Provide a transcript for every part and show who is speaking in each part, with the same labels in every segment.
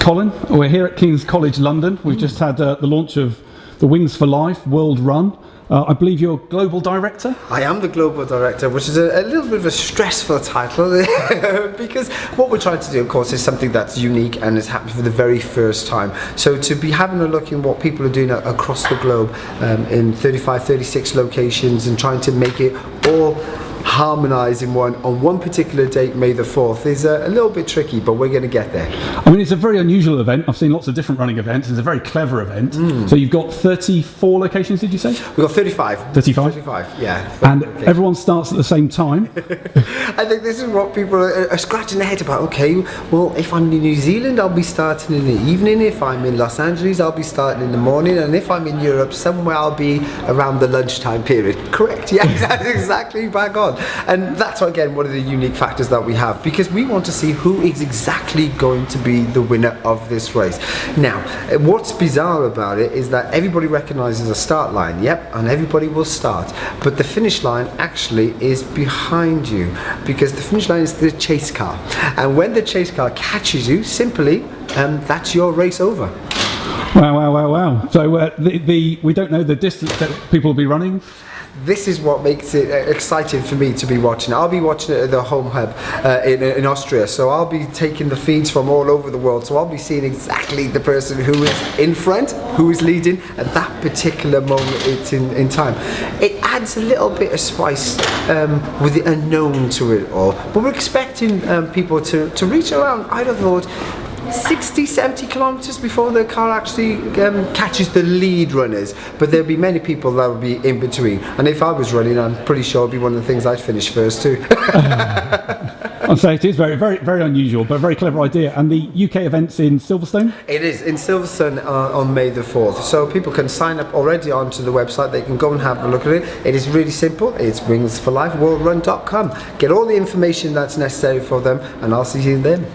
Speaker 1: Colin. We're here at King's College London. We've just had the launch of the Wings for Life World Run. I believe you're global director?
Speaker 2: I am the global director, which is a little bit of a stressful title because what we're trying to do, of course, is something that's unique and is happening for the very first time. So to be having a look in what people are doing across the globe in 35, 36 locations and trying to make it all harmonise in on one particular date, May the 4th, is a little bit tricky, but we're going to get there.
Speaker 1: I mean, it's a very unusual event. I've seen lots of different running events. It's a very clever event. So you've got 34 locations, did you say?
Speaker 2: We've got 35.
Speaker 1: 35?
Speaker 2: 35, yeah.
Speaker 1: And everyone starts at the same time?
Speaker 2: I think this is what people are scratching their head about. Okay, well, if I'm in New Zealand, I'll be starting in the evening. If I'm in Los Angeles, I'll be starting in the morning. And if I'm in Europe, somewhere I'll be around the lunchtime period. Correct, yeah, that's exactly bang on. And that's, again, one of the unique factors that we have, because we want to see who is exactly going to be the winner of this race. Now, what's bizarre about it is that everybody recognises a start line, yep, and everybody will start, but the finish line actually is behind you, because the finish line is the chase car, and when the chase car catches you, simply, that's your race over.
Speaker 1: Wow. So we don't know the distance that people will be running?
Speaker 2: This is what makes it exciting for me to be watching. I'll be watching it at the home hub in Austria, so I'll be taking the feeds from all over the world, so I'll be seeing exactly the person who is in front, who is leading at that particular moment in time. It adds a little bit of spice with the unknown to it all, but we're expecting people to reach around, I'd have thought, 60, 70 kilometers before the car actually catches the lead runners, but there'll be many people that will be in between, and if I was running, I'm pretty sure it'd be one of the things I'd finish first too.
Speaker 1: I'll say it is very unusual, but a very clever idea. And the UK event's in Silverstone?
Speaker 2: It is in Silverstone on May the 4th, so people can sign up already onto the website. They can go and have a look at it. It is really simple. It's wingsforlifeworldrun.com. Get all the information that's necessary for them, and I'll see you then.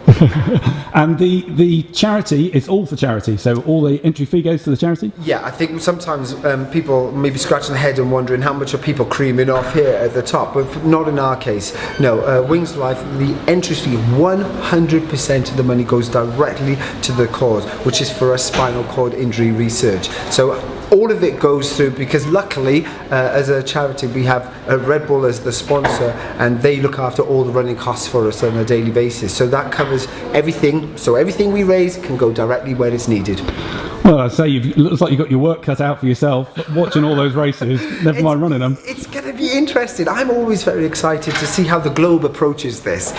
Speaker 1: And the charity is all for charity, so all the entry fee goes to the charity?
Speaker 2: Yeah, I think sometimes people may be scratching their head and wondering how much are people creaming off here at the top, but not in our case. No, Wings for Life, the entry fee, 100% of the money goes directly to the cause, which is for a spinal cord injury research. So all of it goes through, because luckily as a charity we have Red Bull as the sponsor, and they look after all the running costs for us on a daily basis, so that covers everything, so everything we raise can go directly where it's needed.
Speaker 1: Well, I'd say it looks like you've got your work cut out for yourself watching all those races, never mind running them.
Speaker 2: It's going to be interesting. I'm always very excited to see how the globe approaches this,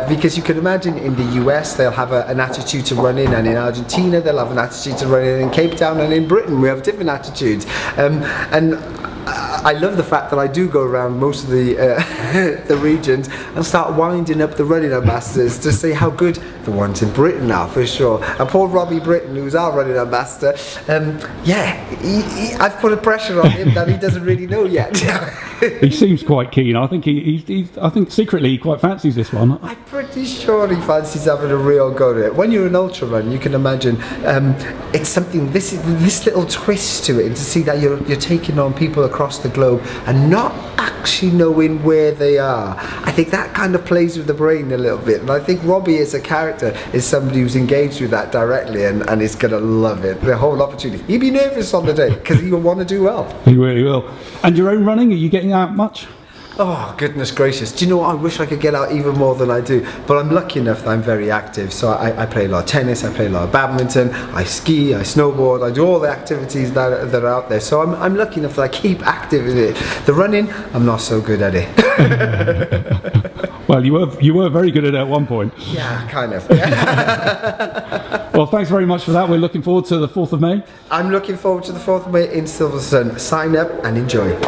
Speaker 2: because you can imagine in the US they'll have an attitude to running, and in Argentina they'll have an attitude to running, and in Cape Town and in Britain we have different attitudes, and I love the fact that I do go around most of the the regions and start winding up the running ambassadors to see how good the ones in Britain are, for sure. And poor Robbie Britton, who's our running ambassador, I've put a pressure on him that he doesn't really know yet.
Speaker 1: He seems quite keen. I think I think secretly he quite fancies this one.
Speaker 2: I'm pretty sure he fancies having a real go at it. When you're an ultra run, you can imagine it's something, this little twist to it, and to see that you're taking on people across the globe and not actually knowing where they are. I think that kind of plays with the brain a little bit, and I think Robbie as a character is somebody who's engaged with that directly and is going to love it, the whole opportunity. He'd be nervous on the day because he'll want to do well.
Speaker 1: He really will. And your own running, are you getting out much?
Speaker 2: Oh, goodness gracious. Do you know what? I wish I could get out even more than I do. But I'm lucky enough that I'm very active. So I play a lot of tennis, I play a lot of badminton, I ski, I snowboard, I do all the activities that are out there. So I'm lucky enough that I keep active in it. The running, I'm not so good at it.
Speaker 1: Well, you were very good at it at one point.
Speaker 2: Yeah, kind of.
Speaker 1: Well, thanks very much for that. We're looking forward to the 4th of May.
Speaker 2: I'm looking forward to the 4th of May in Silverstone. Sign up and enjoy.